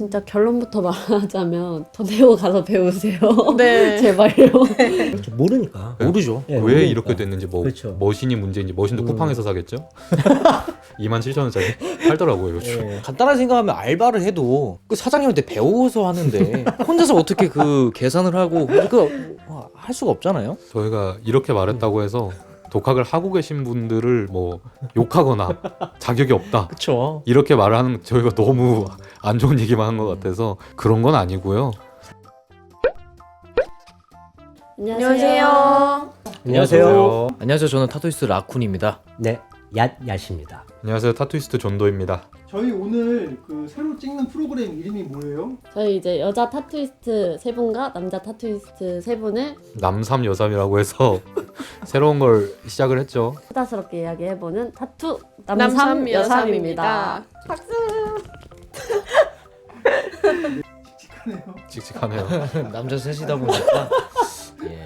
진짜 결론부터 말하자면 더 배워 가서 배우세요. 네. 제발요. 그렇죠. 모르니까. 모르죠. 네, 왜 모르니까. 이렇게 됐는지 뭐 그렇죠. 머신이 문제인지 머신도 쿠팡에서 사겠죠? 27,000원짜리 팔더라고요 요즘. 예. 간단하게 생각하면 알바를 해도 그 사장님한테 배워서 하는데 혼자서 어떻게 그 계산을 하고 할 수가 없잖아요. 저희가 이렇게 말했다고 해서 독학을 하고 계신 분들을 뭐 욕하거나 자격이 없다 그렇죠. 이렇게 말하는 저희가 너무 안 좋은 얘기만 한 것 같아서 그런 건 아니고요. 안녕하세요. 안녕하세요. 안녕하세요. 저는 타투이스트 라쿤입니다. 네, 얏얏입니다. 안녕하세요. 타투이스트 존도입니다. 저희 오늘 그 새로 찍는 프로그램 이름이 뭐예요? 저희 이제 여자 타투이스트 3분과 남자 타투이스트 3분을 남삼 여삼이라고 해서 새로운 걸 시작을 했죠. 수다스럽게 이야기해보는 타투 남삼 여삼입니다. 박수. 칙칙하네요. 칙칙하네요. 남자 셋이다 보니까 예.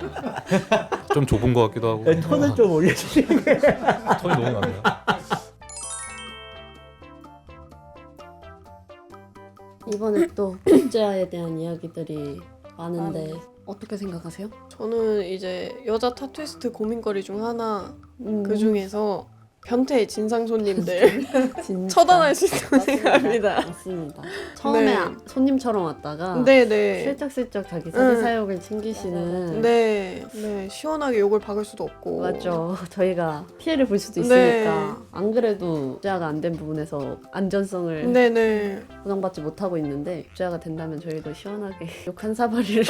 좀 좁은 것 같기도 하고. 네, 톤을 좀 올려주시는 게. 톤이 너무 많네요. 이번에 또 복제화에 대한 이야기들이 많은데 어떻게 생각하세요? 저는 이제 여자 타투이스트 고민거리 중 하나 그 음, 중에서 변태의 진상 손님들 진짜 처단할 수 있다고 맞습니다. 생각합니다. 맞습니다. 처음에 네. 손님처럼 왔다가 네네. 슬쩍슬쩍 자기 사기 사욕을 챙기시는 네. 네. 시원하게 욕을 박을 수도 없고. 맞죠. 저희가 피해를 볼 수도 네. 있으니까 안 그래도 복제화가 안 된 부분에서 안전성을 네네. 보장받지 못하고 있는데 복제화가 된다면 저희도 시원하게 욕 한 사발이를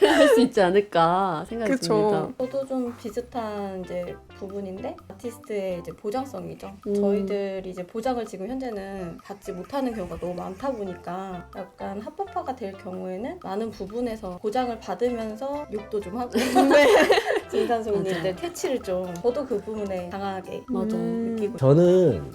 할 수 있지 않을까 생각이 그쵸. 듭니다. 저도 좀 비슷한 이제 부분인데 아티스트의 이제 보장성이죠. 음. 저희들이 이제 보장을 지금 현재는 받지 못하는 경우가 너무 많다 보니까 약간 합법화가 될 경우에는 많은 부분에서 보장을 받으면서 욕도 좀 하고 진상손님들 맞아요. 퇴치를 좀 저도 그 부분에 강하게 맞아. 느끼고 저는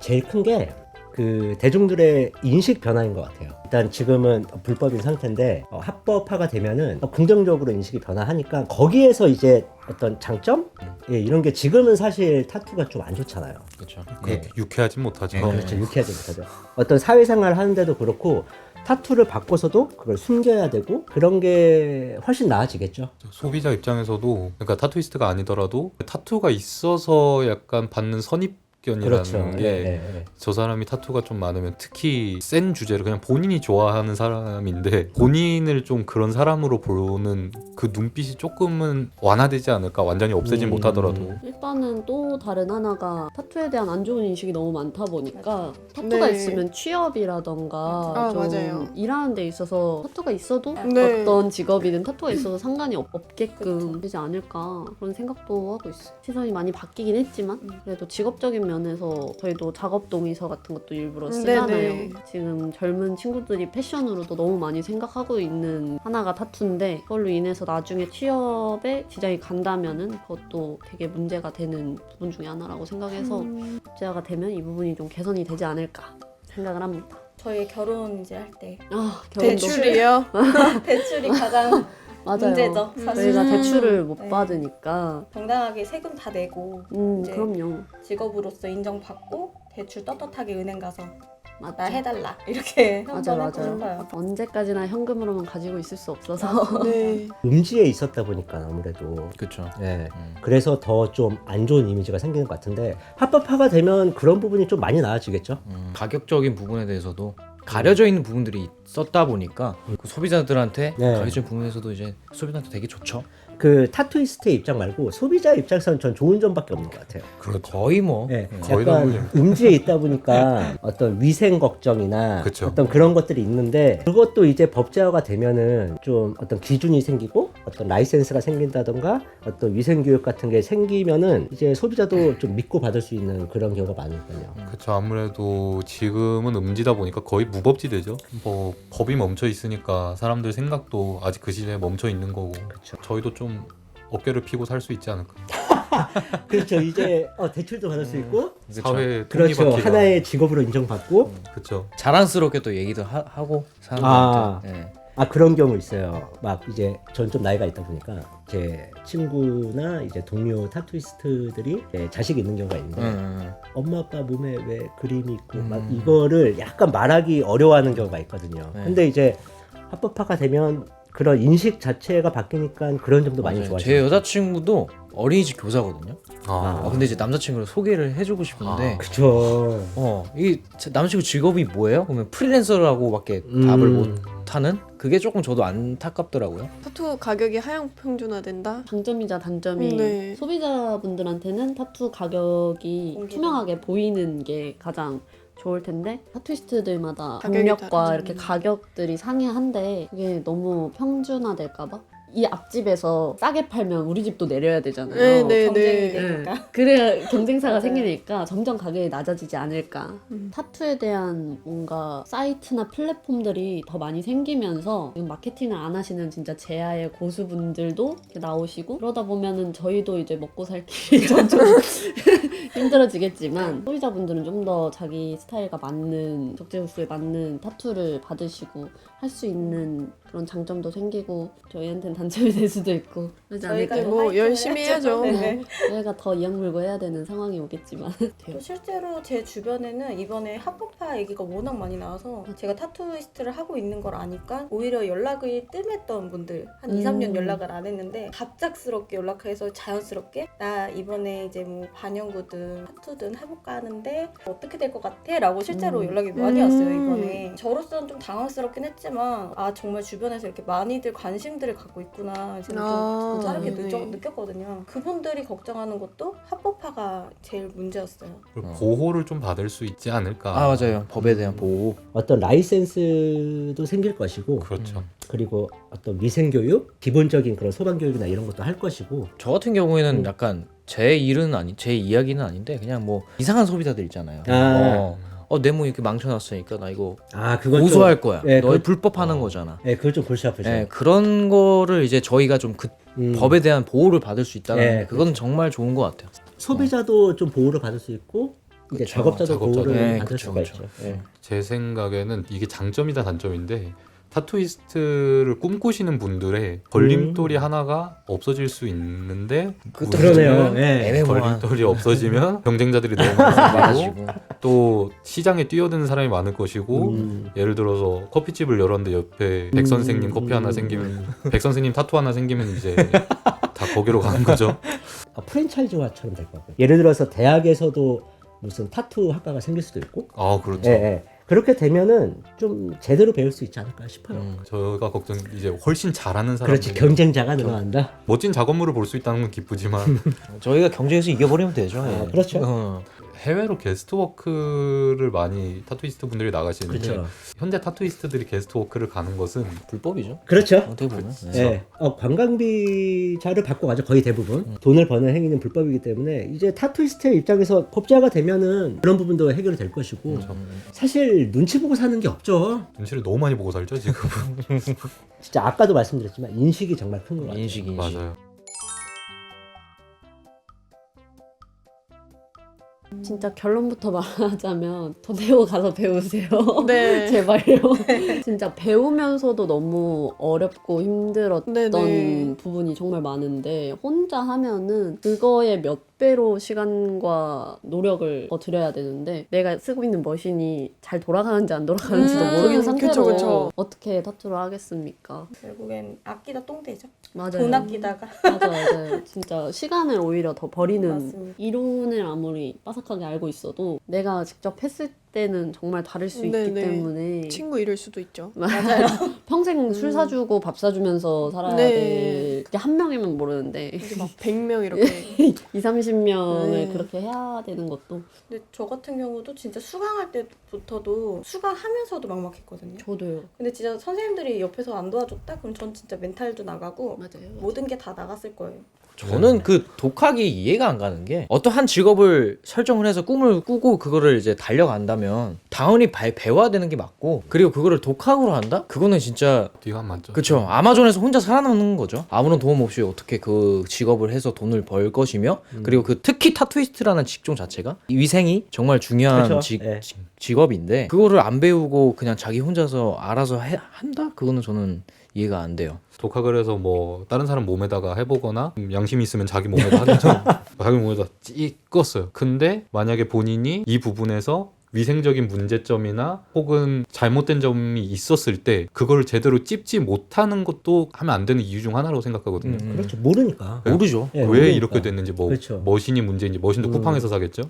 제일 큰 게 그 대중들의 인식 변화인 것 같아요. 일단 지금은 불법인 상태인데 합법화가 되면은 긍정적으로 인식이 변화하니까 거기에서 이제 어떤 장점? 예, 이런 게 지금은 사실 타투가 좀 안 좋잖아요. 그렇죠. 그렇게 유쾌하진 못하죠. 그렇죠. 유쾌하지 못하죠. 어떤 사회생활 하는데도 그렇고 타투를 바꿔서도 그걸 숨겨야 되고 그런 게 훨씬 나아지겠죠. 소비자 입장에서도 그러니까 타투이스트가 아니더라도 타투가 있어서 약간 받는 선입견이라는 그렇죠. 게 저 사람이 타투가 좀 많으면 특히 센 주제를 그냥 본인이 좋아하는 사람인데 본인을 좀 그런 사람으로 보는 그 눈빛이 조금은 완화되지 않을까. 완전히 없애진 못하더라도. 일단은 또 다른 하나가 타투에 대한 안 좋은 인식이 너무 많다 보니까 타투가 네. 있으면 취업이라던가 아, 좀 맞아요. 일하는 데 있어서 타투가 있어도 네. 어떤 직업이든 타투가 있어도 상관이 없게끔 되지 않을까 그런 생각도 하고 있어요. 시선이 많이 바뀌긴 했지만 그래도 직업적인 면에서 저희도 작업 동의서 같은 것도 일부러 쓰잖아요. 네네. 지금 젊은 친구들이 패션으로도 너무 많이 생각하고 있는 하나가 타투인데 그걸로 인해서 나중에 취업에 지장이 간다면은 그것도 되게 문제가 되는 부분 중에 하나라고 생각해서 복제화가 되면 이 부분이 좀 개선이 되지 않을까 생각을 합니다. 저희 결혼 이제 할 때 아, 결혼도 대출이요? 대출이 가장 맞아요. 문제죠. 사실 저희가 대출을 못 네. 받으니까 정당하게 세금 다 내고 이제 그럼요. 직업으로서 인정받고 대출 떳떳하게 은행 가서 맞죠. 나 해달라 이렇게 맞아 한번 해보고 맞아요. 싶어요. 언제까지나 현금으로만 가지고 있을 수 없어서 네. 음지에 있었다 보니까 아무래도 그렇죠. 예. 그래서 더 좀 안 좋은 이미지가 생기는 것 같은데 합법화가 되면 그런 부분이 좀 많이 나아지겠죠. 가격적인 부분에 대해서도 가려져 있는 부분들이 썼다 보니까 그 소비자들한테 네. 가려져 있는 부분에서도 이제 소비자한테 되게 좋죠. 그 타투이스트의 입장 말고 소비자 입장에서는 전 좋은 점밖에 없는 것 같아요. 거의 뭐 예, 거의 다 약간 음지에 있다 보니까 어떤 위생 걱정이나 그쵸. 어떤 그런 것들이 있는데 그것도 이제 법제화가 되면은 좀 어떤 기준이 생기고 어떤 라이센스가 생긴다던가 어떤 위생 교육 같은 게 생기면은 이제 소비자도 좀 믿고 받을 수 있는 그런 경우가 많으니까요. 그렇죠. 아무래도 지금은 음지다 보니까 거의 무법지대죠. 뭐 법이 멈춰 있으니까 사람들 생각도 아직 그 시대에 멈춰 있는 거고. 그렇죠. 저희도 좀 어깨를 피고 살 수 있지 않을까. 그렇죠. 이제 대출도 받을 수 있고 사회 그렇죠. 톱니바퀴가. 하나의 직업으로 인정받고 그렇죠. 자랑스럽게 또 얘기도 하고 아. 사람들한테. 네. 그런 경우 있어요. 막 이제 전 좀 나이가 있다 보니까 제 친구나 이제 동료 타투이스트들이 자식 있는 경우가 있는데 엄마 아빠 몸에 왜 그림이 있고 막 이거를 약간 말하기 어려워하는 경우가 있거든요. 네. 근데 이제 합법화가 되면 그런 인식 자체가 바뀌니까 그런 점도 많이 맞아요. 좋아져요. 제 여자친구도 어린이집 교사거든요. 아, 근데 이제 남자친구를 소개를 해주고 싶은데 그쵸. 이 남자친구 직업이 뭐예요? 그러면 프리랜서라고밖에 답을 못하는? 그게 조금 저도 안타깝더라고요. 타투 가격이 하향 평준화된다. 장점이자 단점이 네. 소비자분들한테는 타투 가격이 공개가. 투명하게 보이는 게 가장 좋을 텐데 타투이스트들마다 가격이 경력과 다르죠. 이렇게 가격들이 상이한데 그게 너무 평준화될까봐 이 앞집에서 싸게 팔면 우리 집도 내려야 되잖아요. 네, 네, 경쟁이 네. 되니까. 그래야 경쟁사가 맞아요. 생기니까 점점 가격이 낮아지지 않을까. 타투에 대한 뭔가 사이트나 플랫폼들이 더 많이 생기면서 지금 마케팅을 안 하시는 진짜 제아의 고수분들도 이렇게 나오시고 그러다 보면은 저희도 이제 먹고 살 길이 점점 힘들어지겠지만 소비자분들은 좀 더 자기 스타일과 맞는 적재구수에 맞는 타투를 받으시고 할 수 있는 그런 장점도 생기고 저희한테는 단점이 될 수도 있고 그러지 저희가 않을까요? 뭐 화이팅을 열심히 해야죠. 네. 저희가 더 이악 물고 해야 되는 상황이 오겠지만 또 실제로 제 주변에는 이번에 합법화 얘기가 워낙 많이 나와서 제가 타투이스트를 하고 있는 걸 아니까 오히려 연락을 뜸했던 분들 한 2, 3년 연락을 안 했는데 갑작스럽게 연락해서 자연스럽게 나 이번에 이제 뭐 반영구든 타투든 해볼까 하는데 어떻게 될 것 같아? 라고 실제로 연락이 많이 왔어요 이번에. 저로서는 좀 당황스럽긴 했지만 정말 주변에서 이렇게 많이들 관심들을 갖고 있구나 지금 좀 다르게 네. 느꼈거든요. 그분들이 걱정하는 것도 합법화가 제일 문제였어요. 그리고 보호를 좀 받을 수 있지 않을까. 맞아요. 법에 대한 보호. 어떤 라이센스도 생길 것이고 그렇죠. 그리고 어떤 위생교육, 기본적인 그런 소방교육이나 이런 것도 할 것이고 저 같은 경우에는 약간 제 이야기는 아닌데 그냥 뭐 이상한 소비자들 있잖아요. 내 몸 이렇게 망쳐놨으니까 나 이거 그건 고소할 거야. 네, 너 그- 불법하는 거잖아. 그건 좀 골치 아프죠. 그런 거를 이제 저희가 좀 법에 대한 보호를 받을 수 있다는 네, 그건 정말 좋은 것 같아요. 소비자도 좀 보호를 받을 수 있고 이제 그쵸, 작업자도 보호를 네, 받을 그쵸, 수가 그쵸. 있죠. 예. 제 생각에는 이게 장점이다 단점인데 타투이스트를 꿈꾸시는 분들의 걸림돌이 하나가 없어질 수 있는데 그러네요. 예. 애매모호한 걸림돌이 없어지면 경쟁자들이 너무 많아지고 가지고 또 시장에 뛰어드는 사람이 많을 것이고 예를 들어서 커피집을 열었는데 옆에 백 선생님 커피 하나 생기면 백 선생님 타투 하나 생기면 이제 다 거기로 가는 거죠. 프랜차이즈화처럼 될 것 같아요. 예를 들어서 대학에서도 무슨 타투 학과가 생길 수도 있고 그렇죠. 예. 그렇게 되면은 좀 제대로 배울 수 있지 않을까 싶어요. 저희가 걱정 이제 훨씬 잘하는 그렇지, 사람들 경쟁자가 늘어난다. 멋진 작업물을 볼 수 있다는 건 기쁘지만 저희가 경쟁에서 이겨버리면 되죠. 예. 그렇죠. 해외로 게스트워크를 많이 타투이스트 분들이 나가시는데 그렇죠. 현재 타투이스트들이 게스트워크를 가는 것은 불법이죠. 그렇죠. 어떻게 보면. 예. 관광비자를 받고 가죠. 거의 대부분. 돈을 버는 행위는 불법이기 때문에 이제 타투이스트의 입장에서 법제화가 되면은 그런 부분도 해결이 될 것이고 사실 눈치 보고 사는 게 없죠. 눈치를 너무 많이 보고 살죠 지금. 진짜 아까도 말씀드렸지만 인식이 정말 큰 것 같아요. 인식. 맞아요. 진짜 결론부터 말하자면 더 내고 가서 배우세요. 네. 제발요. 진짜 배우면서도 너무 어렵고 힘들었던 네네. 부분이 정말 많은데 혼자 하면은 그거의 몇 배로 시간과 노력을 더 들여야 되는데 내가 쓰고 있는 머신이 잘 돌아가는지 안 돌아가는지도 모르는 상태로 그쵸, 그쵸. 어떻게 타투를 하겠습니까? 결국엔 아끼다 똥되죠. 맞아요. 돈 아끼다가. 맞아요. 진짜 시간을 오히려 더 버리는 맞습니다. 이론을 아무리 빠삭하게 알고 있어도 내가 직접 했을 때는 정말 다를 수 있기 네네. 때문에 친구 잃을 수도 있죠. 맞아요. 평생 술 사주고 밥 사주면서 살아야 네. 될 그게 한 명이면 모르는데 이제 막 100명 이렇게. 2, 30명을 네. 그렇게 해야 되는 것도 근데 저 같은 경우도 진짜 수강할 때부터도 수강하면서도 막막했거든요. 저도요. 근데 진짜 선생님들이 옆에서 안 도와줬다? 그럼 전 진짜 멘탈도 나가고 맞아요. 모든 게 다 나갔을 거예요. 저는 그 독학이 이해가 안 가는 게 어떤 한 직업을 설정을 해서 꿈을 꾸고 그거를 이제 달려간다면 당연히 배워야 되는 게 맞고, 그리고 그거를 독학으로 한다? 그거는 진짜 뒤가 안 맞죠. 그쵸. 아마존에서 혼자 살아남는 거죠. 아무런 도움 없이 어떻게 그 직업을 해서 돈을 벌 것이며, 그리고 그 특히 타투이스트라는 직종 자체가 이 위생이 정말 중요한 그렇죠. 예. 직업인데 그거를 안 배우고 그냥 자기 혼자서 알아서 한다? 그거는 저는 이해가 안 돼요. 독학을 해서 뭐 다른 사람 몸에다가 해보거나 양심이 있으면 자기 몸에다 하겠죠. 자기 몸에다 찍었어요. 근데 만약에 본인이 이 부분에서 위생적인 문제점이나 혹은 잘못된 점이 있었을 때 그걸 제대로 찝지 못하는 것도 하면 안 되는 이유 중 하나라고 생각하거든요. 그렇죠. 모르니까. 모르죠. 예, 왜 모르니까. 이렇게 됐는지, 뭐 그렇죠. 머신이 문제인지, 머신도 쿠팡에서 사겠죠.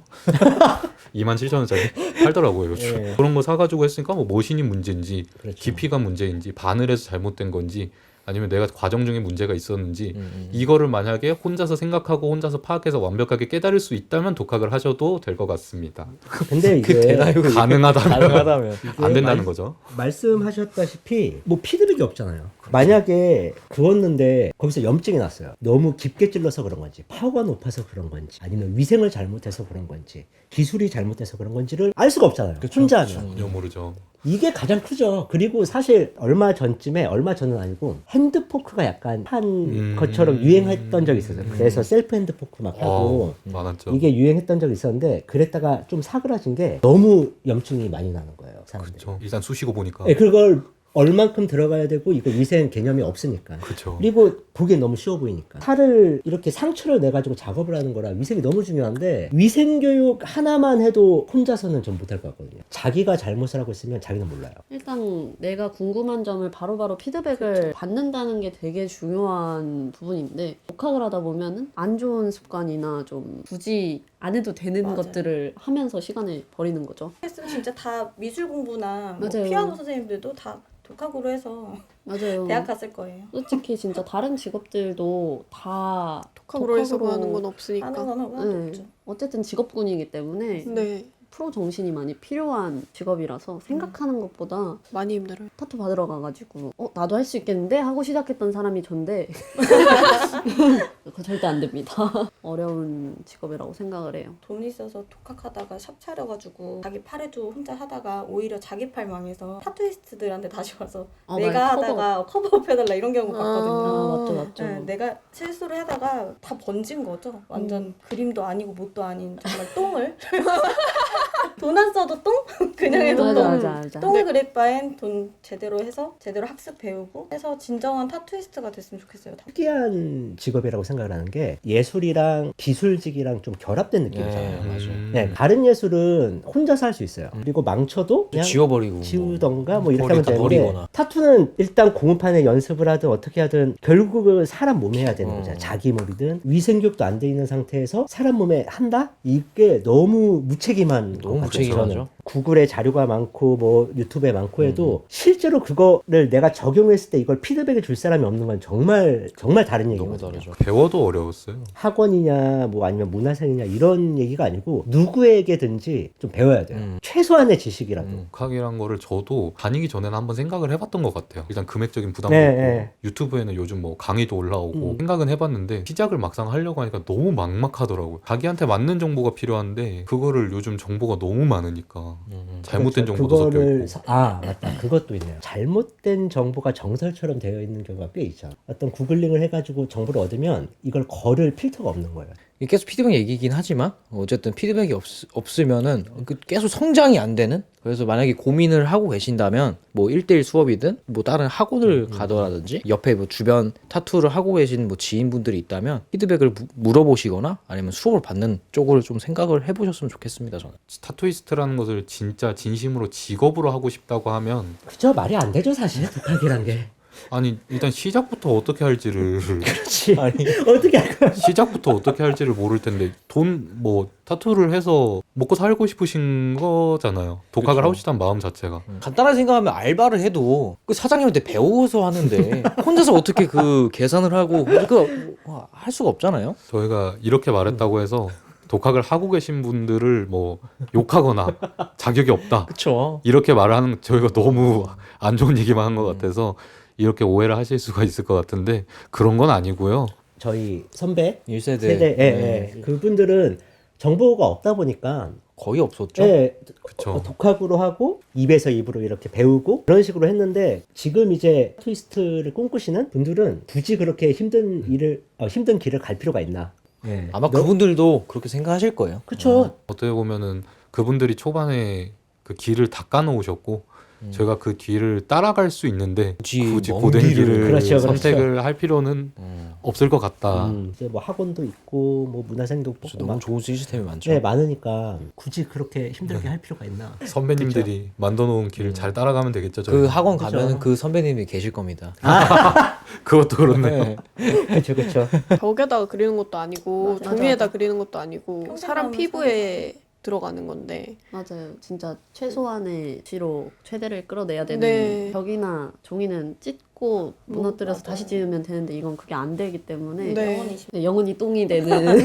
27,000원짜리 팔더라고요 요즘. 예. 그런 거 사가지고 했으니까 뭐 머신이 문제인지, 그렇죠. 깊이가 문제인지, 바늘에서 잘못된 건지, 아니면 내가 과정 중에 문제가 있었는지, 음. 이거를 만약에 혼자서 생각하고 혼자서 파악해서 완벽하게 깨달을 수 있다면 독학을 하셔도 될 것 같습니다. 근데 이게 되나요? 그게? 가능하다면 가능하다면. 안 된다는 말- 거죠. 말씀하셨다시피 뭐 피드백이 없잖아요. 만약에 구웠는데 거기서 염증이 났어요. 너무 깊게 찔러서 그런 건지, 파워가 높아서 그런 건지, 아니면 위생을 잘못해서 그런 건지, 기술이 잘못해서 그런 건지를 알 수가 없잖아요. 혼자 하면. 전혀 모르죠. 이게 가장 크죠. 그리고 사실 얼마 전은 아니고 핸드포크가 약간 한 것처럼 유행했던 적이 있었어요. 그래서 셀프 핸드포크 막 하고 많았죠. 이게 유행했던 적이 있었는데, 그랬다가 좀 사그라진 게 너무 염증이 많이 나는 거예요. 사람들이. 그렇죠. 일단 쑤시고 보니까. 네, 그걸 얼만큼 들어가야 되고, 이거 위생 개념이 없으니까. 그렇죠. 그리고 보기엔 너무 쉬워 보이니까. 살을 이렇게 상처를 내 가지고 작업을 하는 거라 위생이 너무 중요한데, 위생 교육 하나만 해도 혼자서는 좀 못할 것 같거든요. 자기가 잘못을 하고 있으면 자기는 몰라요. 일단 내가 궁금한 점을 바로바로 피드백을 받는다는 게 되게 중요한 부분인데, 독학을 하다 보면은 안 좋은 습관이나 좀 굳이 안 해도 되는 맞아요. 것들을 하면서 시간을 버리는 거죠. 했으면 진짜 다 미술 공부나 뭐 맞아요. 피아노 선생님들도 다 독학으로 해서 맞아요. 대학 갔을 거예요. 솔직히 진짜 다른 직업들도 다 독학으로 해서 독학으로 하는 건 없으니까. 하는 건 하나도 네. 없죠. 어쨌든 직업군이기 때문에 네, 프로 정신이 많이 필요한 직업이라서 생각하는 것보다 많이 힘들어요. 타투 받으러 가가지고 나도 할 수 있겠는데 하고 시작했던 사람이 전데 그거 절대 안 됩니다. 어려운 직업이라고 생각을 해요. 돈 있어서 독학하다가 샵 차려가지고 자기 팔에도 혼자 하다가 오히려 자기 팔 망해서 타투이스트들한테 다시 와서 내가 맞아요. 하다가 커버업 해달라 이런 경우 봤거든요. 아, 맞죠, 맞죠. 네, 내가 실수를 하다가 다 번진 거죠. 완전 그림도 아니고 뭣도 아닌 정말 똥을 돈 안 써도 똥? 그냥 해도 맞아, 똥. 맞아, 맞아. 똥을 그릴 바엔 돈 제대로 해서 제대로 학습 배우고 해서 진정한 타투이스트가 됐으면 좋겠어요. 다. 특이한 직업이라고 생각을 하는 게, 예술이랑 기술직이랑 좀 결합된 느낌이잖아요. 맞아요. 네, 다른 예술은 혼자서 할 수 있어요. 그리고 망쳐도 그냥 지워버리고. 지우던가 뭐 이렇게 하면 버리다 되는데, 버리거나. 타투는 일단 공판에 연습을 하든 어떻게 하든 결국은 사람 몸에 해야 되는 거잖아요. 자기 몸이든. 위생교육도 안 돼 있는 상태에서 사람 몸에 한다? 이게 너무 무책임한 너무 것 같아요, 무책임하죠. 저는. 구글에 자료가 많고 뭐 유튜브에 많고 해도 실제로 그거를 내가 적용했을 때 이걸 피드백을 줄 사람이 없는 건 정말 다른 너무 얘기거든요. 다르죠. 배워도 어려웠어요. 학원이냐 뭐 아니면 문화생이냐 이런 얘기가 아니고 누구에게든지 좀 배워야 돼요. 최소한의 지식이라도. 독학이란 거를 저도 다니기 전에는 한번 생각을 해봤던 것 같아요. 일단 금액적인 부담도 네, 있고 네. 유튜브에는 요즘 뭐 강의도 올라오고 생각은 해봤는데 시작을 막상 하려고 하니까 너무 막막하더라고요. 자기한테 맞는 정보가 필요한데 그거를 요즘 정보가 너무 많으니까 잘못된 그렇죠. 정보도 섞여 그거를 있고. 맞다. 그것도 있네요. 잘못된 정보가 정설처럼 되어 있는 경우가 꽤 있죠. 어떤 구글링을 해가지고 정보를 얻으면 이걸 거를 필터가 없는 거예요. 이게 계속 피드백 얘기긴 하지만 어쨌든 피드백이 없으면은 계속 성장이 안 되는. 그래서 만약에 고민을 하고 계신다면 뭐 1대1 수업이든 뭐 다른 학원을 가더라든지 옆에 뭐 주변 타투를 하고 계신 뭐 지인분들이 있다면 피드백을 물어보시거나 아니면 수업을 받는 쪽으로 좀 생각을 해보셨으면 좋겠습니다. 저는. 타투이스트라는 것을 진짜 진심으로 직업으로 하고 싶다고 하면 그죠? 말이 안 되죠, 사실. 독학이란 게. 아니 일단 시작부터 어떻게 할지를 그렇지. 어떻게 할 거야? 시작부터 어떻게 할지를 모를 텐데 돈 뭐 타투를 해서 먹고 살고 싶으신 거잖아요. 독학을 그렇죠. 하고 싶다는 마음 자체가. 간단하게 생각하면 알바를 해도 그 사장님한테 배워서 하는데 혼자서 어떻게 그 계산을 하고 할 수가 없잖아요. 저희가 이렇게 말했다고 해서 독학을 하고 계신 분들을 뭐 욕하거나 자격이 없다 그렇죠. 이렇게 말하는 저희가 너무 안 좋은 얘기만 한 것 같아서 이렇게 오해를 하실 수가 있을 것 같은데 그런 건 아니고요. 저희 선배 1세대 세대 그분들은 정보가 없다 보니까 거의 없었죠. 그쵸. 독학으로 하고 입에서 입으로 이렇게 배우고 그런 식으로 했는데 지금 이제 트위스트를 꿈꾸시는 분들은 굳이 그렇게 힘든 길을 갈 필요가 있나? 아마 그분들도 그렇게 생각하실 거예요. 그렇죠. 어떻게 보면은 그분들이 초반에 그 길을 닦아 놓으셨고 제가 그 뒤를 따라갈 수 있는데 굳이 굳이 먼 고된 길을- 길을 그렇죠. 선택을 할 필요는 없을 것 같다. 이제 뭐 학원도 있고 뭐 문화생도 그래서 뽑고 너무 막 좋은 시스템이 많죠. 네, 많으니까 굳이 그렇게 힘들게 할 필요가 있나? 선배님들이 만들어놓은 길을 잘 따라가면 되겠죠. 그 저희는. 학원 그죠. 가면 그 선배님이 계실 겁니다. 그것도 그렇네요. 그렇죠, 그렇죠. 벽에다가 그리는 것도 아니고 맞아, 종이에다 맞아. 그리는 것도 아니고 평생 사람 하면 피부에 들어가는 건데 맞아요. 진짜 최소한의 지로 최대를 끌어내야 되는 네. 벽이나 종이는 찢고 무너뜨려서 맞아요. 다시 지으면 되는데 이건 그게 안 되기 때문에 네. 영원히 네, 영원히 똥이 되는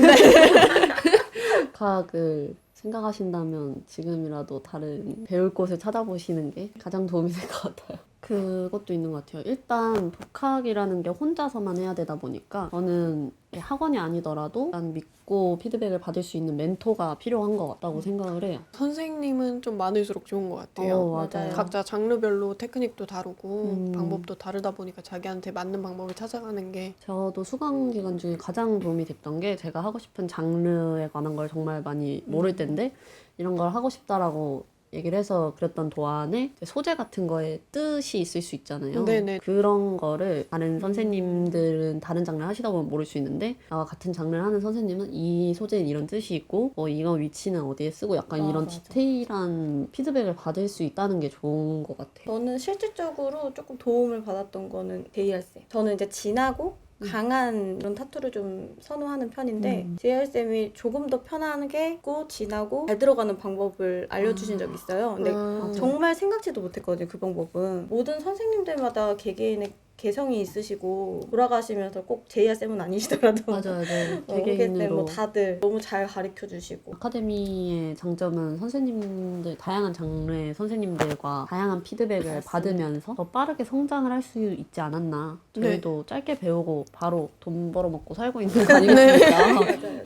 과학을 생각하신다면 지금이라도 다른 배울 곳을 찾아보시는 게 가장 도움이 될 것 같아요. 그것도 있는 것 같아요. 일단 독학이라는 게 혼자서만 해야 되다 보니까 저는 학원이 아니더라도 일단 믿고 피드백을 받을 수 있는 멘토가 필요한 것 같다고 생각을 해요. 선생님은 좀 많을수록 좋은 것 같아요. 맞아요. 각자 장르별로 테크닉도 다르고 음. 방법도 다르다 보니까 자기한테 맞는 방법을 찾아가는 게 저도 수강 기간 중에 가장 도움이 됐던 게 제가 하고 싶은 장르에 관한 걸 정말 많이 모를 때인데 이런 걸 하고 싶다라고 얘기를 해서 그렸던 도안에 소재 같은 거에 뜻이 있을 수 있잖아요. 네네. 그런 거를 다른 선생님들은 다른 장르를 하시다 보면 모를 수 있는데 나와 같은 장르를 하는 선생님은 이 소재엔 이런 뜻이 있고 이거 위치는 어디에 쓰고 약간 이런 맞아. 디테일한 피드백을 받을 수 있다는 게 좋은 것 같아요. 저는 실질적으로 조금 도움을 받았던 거는 JR쌤. 저는 이제 진하고 강한 이런 타투를 좀 선호하는 편인데 JR쌤이 조금 더 편하게 있고 진하고 잘 들어가는 방법을 알려주신 적이 있어요. 근데 정말 생각지도 못했거든요. 그 방법은. 모든 선생님들마다 개개인의 개성이 있으시고 돌아가시면서 꼭 JR쌤은 아니시더라도 맞아요. 네. 어쨌든 개개인으로 뭐 다들 너무 잘 가르쳐 주시고 아카데미의 장점은 선생님들, 다양한 장르의 선생님들과 다양한 피드백을 맞습니다. 받으면서 더 빠르게 성장을 할 수 있지 않았나. 저희도 짧게 배우고 바로 돈 벌어먹고 살고 있는 거 아니겠습니까? 맞아요.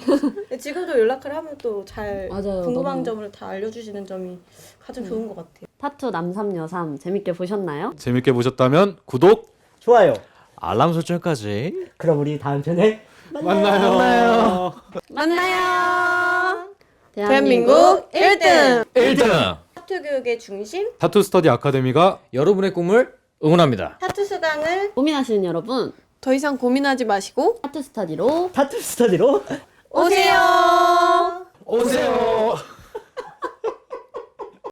근데 지금도 연락을 하면 또 잘 맞아요. 궁금한 너무- 점을 다 알려주시는 점이 가장 좋은 것 같아요. 타투 남삼여삼 재밌게 보셨나요? 재밌게 보셨다면 구독, 좋아요. 알람 설정까지. 그럼 우리 다음 편에 만나요. 만나요. 대한민국 1등! 1등! 타투 교육의 중심 타투 스터디 아카데미가 여러분의 꿈을 응원합니다. 타투 수강을 고민하시는 여러분 더 이상 고민하지 마시고 타투 스타디로 타투 스터디로 오세요. 오세요!